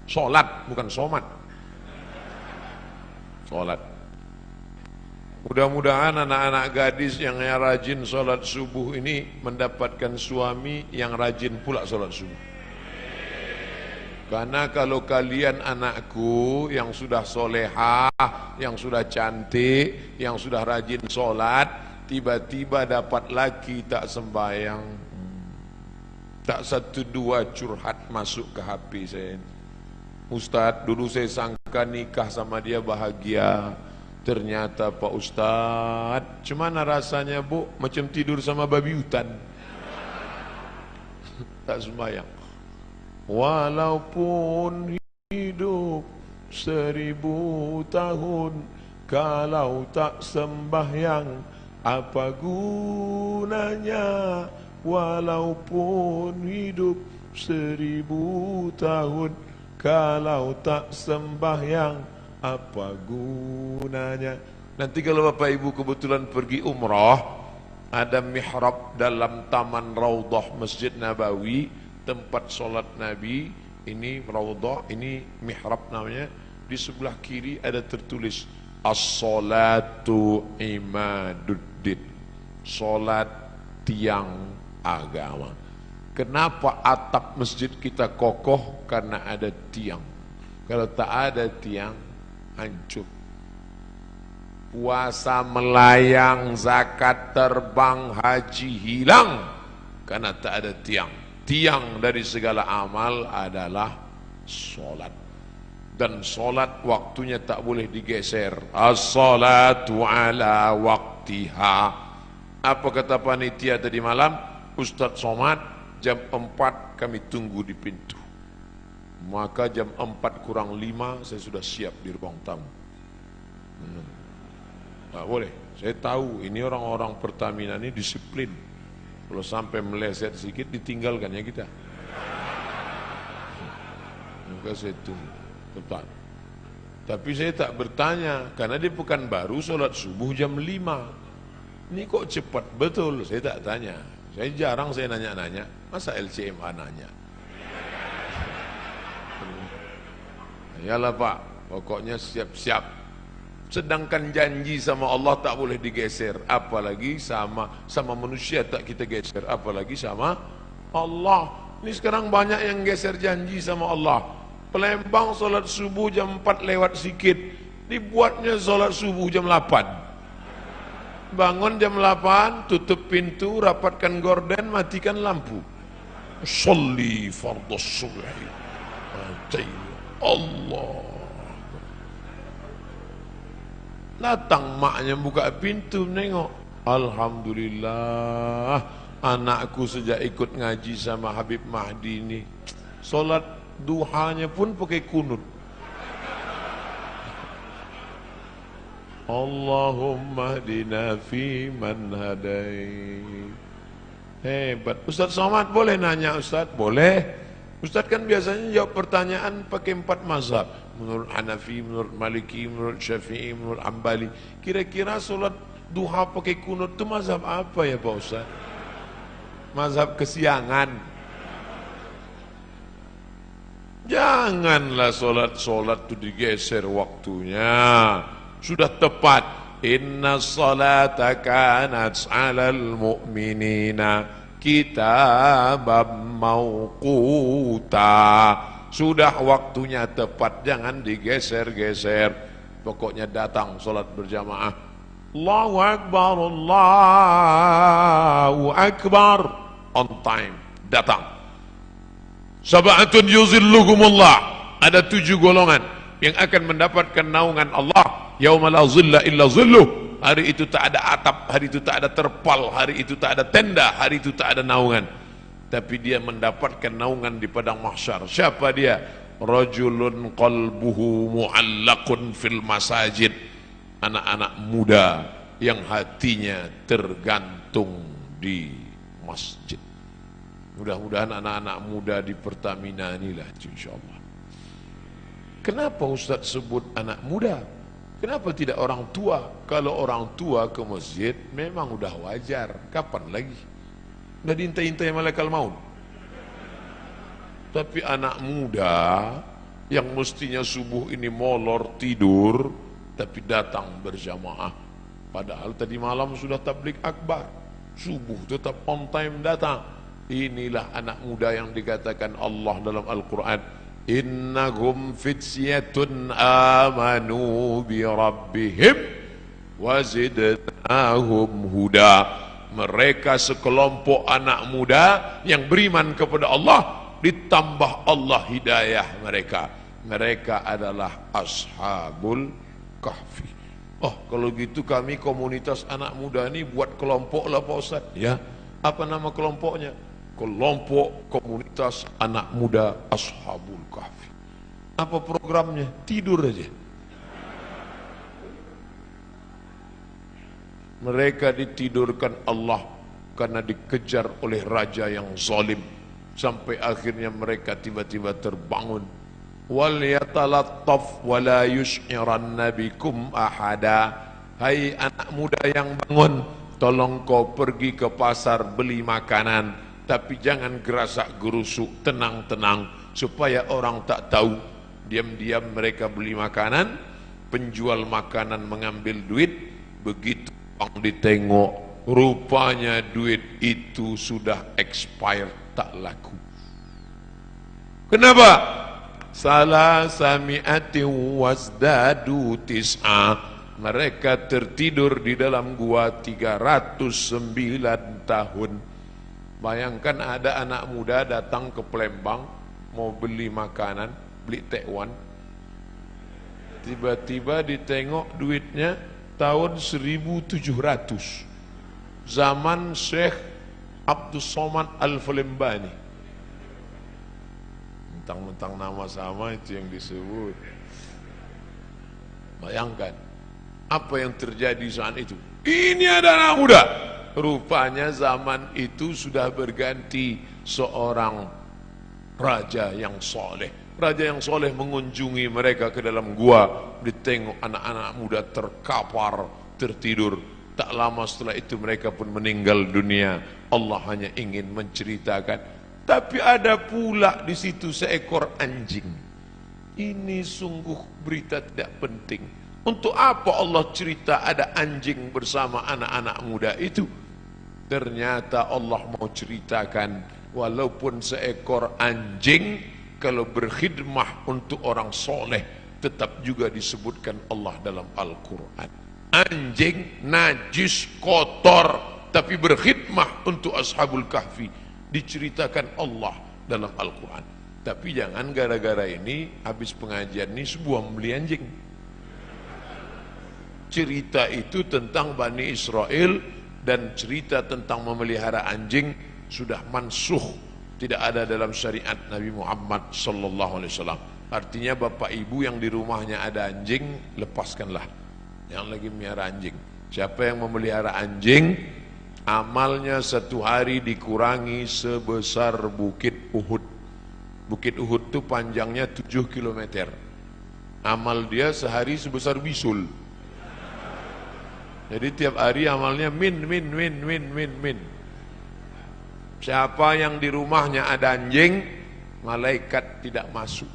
Sholat, bukan somat. Sholat. Mudah-mudahan anak-anak gadis yang rajin sholat subuh ini mendapatkan suami yang rajin pula sholat subuh. Karena kalau kalian anakku yang sudah solehah, yang sudah cantik, yang sudah rajin sholat, tiba-tiba dapat laki tak sembahyang, tak satu dua curhat masuk ke HP saya. Ustadz, dulu saya sangka nikah sama dia bahagia. Ternyata Pak Ustadz, cumana rasanya bu, macam tidur sama babi hutan. Tak sembahyang. Walaupun hidup 1000 tahun, kalau tak sembahyang, apa gunanya? Walaupun hidup 1000 tahun, kalau tak sembahyang, apa gunanya? Nanti kalau Bapak Ibu kebetulan pergi umrah, ada mihrab dalam taman Raudhah Masjid Nabawi, tempat solat Nabi. Ini Raudhah, ini mihrab namanya. Di sebelah kiri ada tertulis as-salatu imaduddin, solat tiang agama. Kenapa atap masjid kita kokoh? Karena ada tiang. Kalau tak ada tiang, hancur. Puasa melayang, zakat terbang, haji hilang, karena tak ada tiang. Tiang dari segala amal adalah solat. Dan solat waktunya tak boleh digeser. As-salatu ala waktiha. Apa kata panitia tadi malam? Ustadz Somad, jam 4 kami tunggu di pintu. Maka jam 4:05 saya sudah siap di ruang tamu. Tak boleh. Saya tahu ini orang-orang Pertamina ini disiplin. Kalau sampai meleset sedikit ditinggalkan ya kita. Maka saya tunggu tepat. Tapi saya tak bertanya karena di Pekanbaru sholat subuh jam 5. Ini kok cepat betul? Saya tak tanya. Saya jarang saya nanya-nanya. Masa LCMA nanya? Yalah Pak, pokoknya siap-siap. Sedangkan janji sama Allah tak boleh digeser, apalagi sama manusia tak kita geser, apalagi sama Allah. Ini sekarang banyak yang geser janji sama Allah. Palembang solat subuh jam 4 lewat sikit, dibuatnya solat subuh jam 8. Bangun jam 8, tutup pintu, rapatkan gorden, matikan lampu. Sholli fardhu subhi. Allah. Datang maknya buka pintu menengok. Alhamdulillah, anakku sejak ikut ngaji sama Habib Mahdi ini, solat duhanya pun pakai kunut. Allahumma hdina fi man hadai. Hebat. Ustadz Somad boleh nanya Ustadz? Boleh. Ustadz kan biasanya jawab pertanyaan pakai 4 mazhab. Menurut Hanafi, menurut Maliki, menurut Syafi'i, menurut Ambali. Kira-kira solat duha pakai kunut itu mazhab apa ya Pak Ustadz? Mazhab kesiangan. Janganlah solat-solat itu digeser waktunya. Sudah tepat. Inna salata kanat 'alal mu'minina kitabam mauquta. Sudah waktunya tepat, jangan digeser-geser. Pokoknya datang solat berjamaah. Allahu Akbar, Allahu Akbar. On time, datang. Sab'atun yuzilluhumullah. Ada 7 golongan yang akan mendapatkan naungan Allah. Yauma la zilla illa zilluh. Hari itu tak ada atap, hari itu tak ada terpal, hari itu tak ada tenda, hari itu tak ada naungan. Tapi dia mendapatkan naungan di padang mahsyar. Siapa dia? Rajulun qalbuhu mu'allaqun fil masajid. Anak-anak muda yang hatinya tergantung di masjid. Mudah-mudahan anak-anak muda di Pertamina inilah insyaallah. Kenapa Ustaz sebut anak muda? Kenapa tidak orang tua? Kalau orang tua ke masjid memang udah wajar. Kapan lagi? Udah diintai-intai malaikat maut. Tapi anak muda yang mestinya subuh ini molor tidur, tapi datang berjamaah. Padahal tadi malam sudah tablik akbar, subuh tetap on time datang. Inilah anak muda yang dikatakan Allah dalam Al-Quran, innahum fityatun amanu bi rabbihim wazidnahum huda. Mereka sekelompok anak muda yang beriman kepada Allah, ditambah Allah hidayah mereka. Mereka adalah Ashabul Kahfi. Oh, kalau gitu kami komunitas anak muda ini buat kelompok lah Pak Ustaz. Ya, apa nama kelompoknya? Kelompok komunitas anak muda Ashabul Kahfi. Apa programnya? Tidur aja. Mereka ditidurkan Allah karena dikejar oleh raja yang zalim, sampai akhirnya mereka tiba-tiba terbangun. Wal yatalattaf wa la yush'iranna bikum ahada. Hai anak muda yang bangun, tolong kau pergi ke pasar beli makanan, tapi jangan gerasak gerusuk, tenang-tenang supaya orang tak tahu. Diam-diam mereka beli makanan, penjual makanan mengambil duit, begitu orang ditengok, rupanya duit itu sudah expired, tak laku. Kenapa? Salah sami'ati wasdadu tis'a. Mereka tertidur di dalam gua 309 tahun. Bayangkan ada anak muda datang ke Palembang mau beli makanan, beli tekwan, tiba-tiba ditengok duitnya tahun 1700, zaman Syekh Abdul Somad Al-Falembani. Mentang-mentang nama sama itu yang disebut. Bayangkan apa yang terjadi saat itu. Ini ada anak muda, rupanya zaman itu sudah berganti seorang raja yang soleh. Raja yang soleh mengunjungi mereka ke dalam gua, ditengok anak-anak muda terkapar, tertidur. Tak lama setelah itu mereka pun meninggal dunia. Allah hanya ingin menceritakan. Tapi ada pula di situ seekor anjing. Ini sungguh berita tidak penting. Untuk apa Allah cerita ada anjing bersama anak-anak muda itu? Ternyata Allah mau ceritakan, walaupun seekor anjing, kalau berkhidmah untuk orang soleh, tetap juga disebutkan Allah dalam Al-Quran. Anjing najis, kotor, tapi berkhidmah untuk Ashabul Kahfi, diceritakan Allah dalam Al-Quran. Tapi jangan gara-gara ini, habis pengajian ini sebuah membeli anjing. Cerita itu tentang Bani Israel, dan cerita tentang memelihara anjing sudah mansuh, tidak ada dalam syariat Nabi Muhammad sallallahu alaihi wasallam. Artinya bapak ibu yang di rumahnya ada anjing, lepaskanlah. Yang lagi melihara anjing. Siapa yang memelihara anjing, amalnya satu hari dikurangi sebesar Bukit Uhud. Bukit Uhud itu panjangnya 7 km. Amal dia sehari sebesar bisul. Jadi tiap hari amalnya min. Siapa yang di rumahnya ada anjing, malaikat tidak masuk.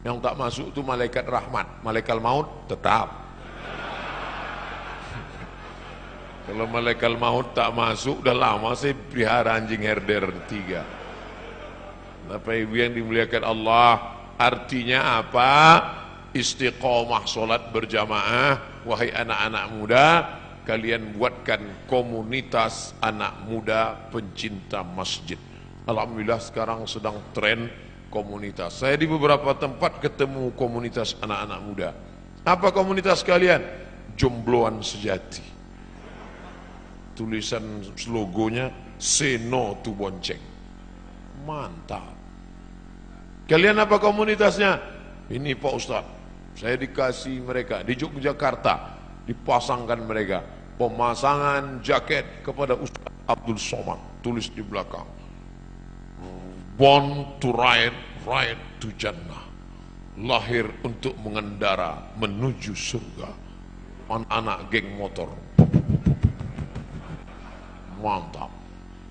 Yang tak masuk itu malaikat rahmat, malaikat maut tetap. Kalau malaikat maut tak masuk, udah lama saya pelihara anjing herder 3. Bapak ibu yang dimuliakan Allah, artinya apa? Istiqomah solat berjamaah. Wahai anak-anak muda, kalian buatkan komunitas anak muda pencinta masjid. Alhamdulillah sekarang sedang tren komunitas. Saya di beberapa tempat ketemu komunitas anak-anak muda. Apa komunitas kalian? Jombloan sejati. Tulisan logonya say no to bonceng. Mantap. Kalian apa komunitasnya? Ini Pak Ustadz, saya dikasih mereka di Yogyakarta, dipasangkan mereka pemasangan jaket kepada Ustaz Abdul Somad, tulis di belakang born to ride, ride to Jannah, lahir untuk mengendara menuju surga. Anak-anak geng motor, mantap.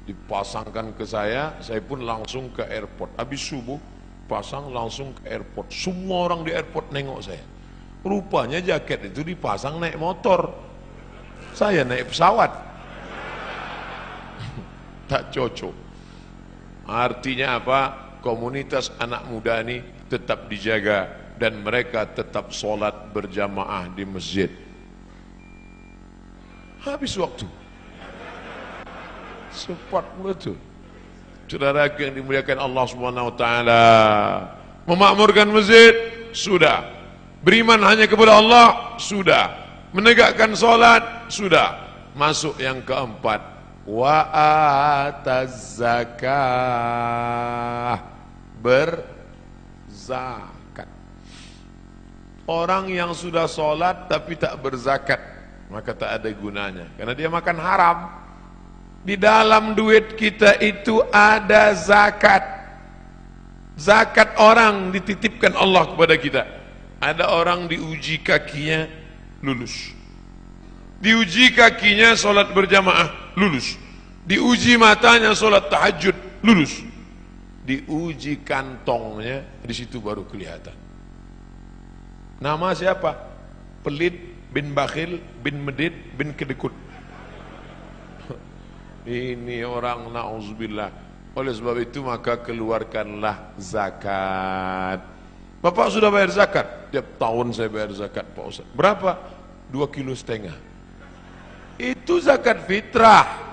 Dipasangkan ke saya pun langsung ke airport. Habis subuh, pasang langsung ke airport. Semua orang di airport nengok saya. Rupanya jaket itu dipasang naik motor. Saya naik pesawat. Tak cocok. Artinya apa? Komunitas anak muda ini tetap dijaga dan mereka tetap sholat berjamaah di masjid. Habis waktu. Cepat betul. Saudara yang dimuliakan Allah Subhanahu wa taala, memakmurkan masjid sudah, beriman hanya kepada Allah sudah, menegakkan salat sudah. Masuk yang keempat, wa ataz zakah, berzakat. Orang yang sudah salat tapi tak berzakat, maka tak ada gunanya karena dia makan haram. Di dalam duit kita itu ada zakat. Zakat orang dititipkan Allah kepada kita. Ada orang diuji kakinya lulus. Diuji kakinya solat berjamaah lulus. Diuji matanya solat tahajud lulus. Diuji kantongnya, di situ baru kelihatan. Nama siapa? Pelit bin Bakhil bin Medit bin Kedekut. Ini orang na'udzubillah. Oleh sebab itu maka keluarkanlah zakat. Bapak sudah bayar zakat? Tiap tahun saya bayar zakat Pak Ustaz. Berapa? 2,5 kilo. Itu zakat fitrah.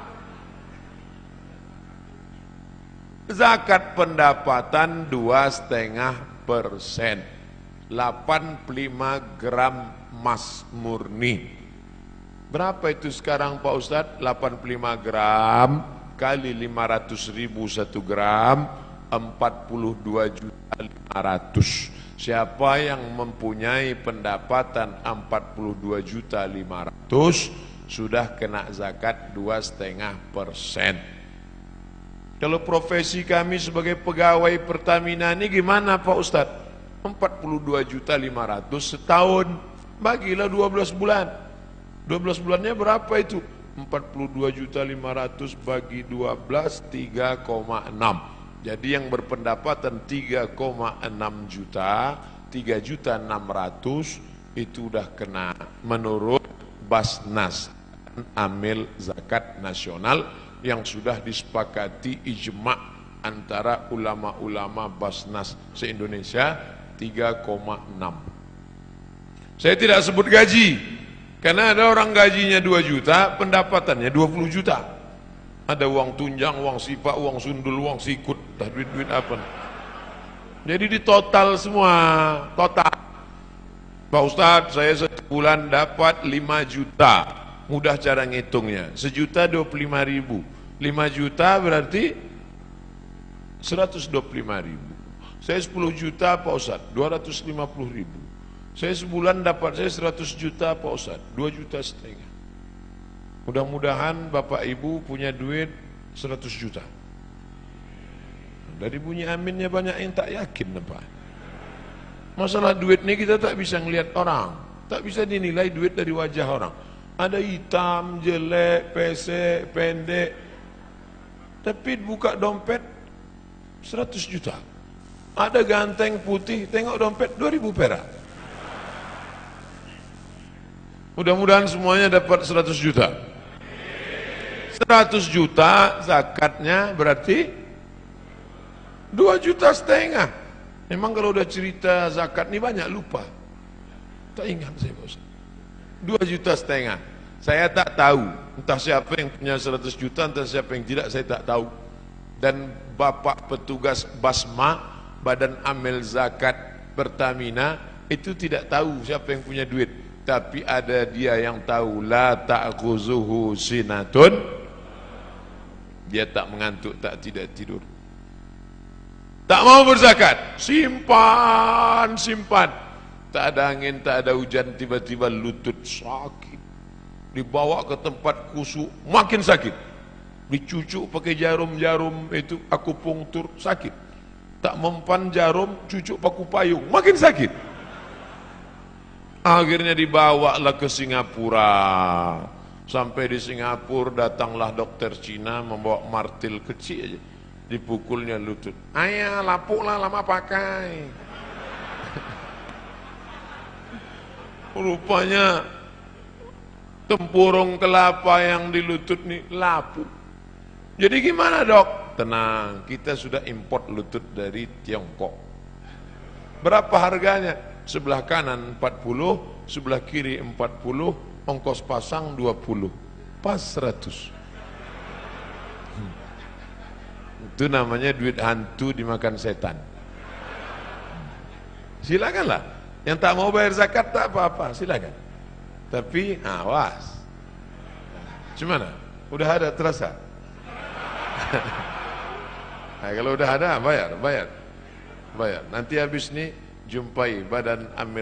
Zakat pendapatan 2,5%. 85 gram emas murni. Berapa itu sekarang Pak Ustadz? 85 gram kali 500.000 1 gram, 42.500.000. Siapa yang mempunyai pendapatan 42.500.000 sudah kena zakat 2,5%. Kalau profesi kami sebagai pegawai Pertamina ini gimana Pak Ustadz? 42.500.000 setahun, bagilah 12 bulan. 12 bulannya berapa itu? 42.500.000 bagi 12, 3,6. Jadi yang berpendapatan 3,6 juta, 3.600.000 itu udah kena menurut Basnas, Amil Zakat Nasional yang sudah disepakati ijma' antara ulama-ulama Basnas se-Indonesia 3,6. Saya tidak sebut gaji. Karena ada orang gajinya 2 juta, pendapatannya 20 juta. Ada uang tunjang, uang sipak, uang sundul, uang sikut, dah duit-duit apa. Jadi di total semua, total. Pak Ustadz, saya sebulan dapat 5 juta. Mudah cara ngitungnya. 1.025.000. 5 juta berarti 125.000. Saya 10 juta Pak Ustadz, 250.000. Saya sebulan dapat saya 100 juta Pak Ustadz, 2,5 juta. Mudah-mudahan Bapak Ibu punya duit 100 juta. Dari bunyi aminnya banyak yang tak yakin Pak. Masalah duit ini kita tak bisa ngelihat orang, tak bisa dinilai duit dari wajah orang. Ada hitam, jelek, pesek, pendek. Tapi buka dompet 100 juta. Ada ganteng putih, tengok dompet 2.000 perak. Mudah-mudahan semuanya dapat 100 juta. 100 juta zakatnya berarti 2,5 juta. Memang kalau udah cerita zakat ini banyak lupa. Tak ingat saya Bos. 2,5 juta. Saya tak tahu. Entah siapa yang punya 100 juta, entah siapa yang tidak, saya tak tahu. Dan Bapak petugas Basma, Badan Amil Zakat Pertamina, itu tidak tahu siapa yang punya duit. Tapi ada dia yang tahu, la ta'khuzuhu sinatun, dia tak mengantuk, tak tidak tidur, tak mau berzakat, simpan, tak ada angin, tak ada hujan, tiba-tiba lutut sakit, dibawa ke tempat kusuk, makin sakit, dicucuk pakai jarum-jarum itu akupunktur, sakit, tak mempan jarum, cucuk paku payung, makin sakit. Akhirnya dibawalah ke Singapura. Sampai di Singapura datanglah dokter Cina membawa martil kecil aja, dipukulnya lutut. Ayah, lapuklah lama pakai. Rupanya tempurung kelapa yang di lutut nih lapuk. Jadi gimana dok? Tenang, kita sudah import lutut dari Tiongkok. Berapa harganya? Sebelah kanan 40, sebelah kiri 40, ongkos pasang 20, pas 100. Itu namanya duit hantu dimakan setan. Silakanlah, yang tak mau bayar zakat tak apa-apa, silakan. Tapi awas. Gimana? Udah ada terasa? Nah, kalau udah ada bayar. Nanti habis ini jumpai Badan Amil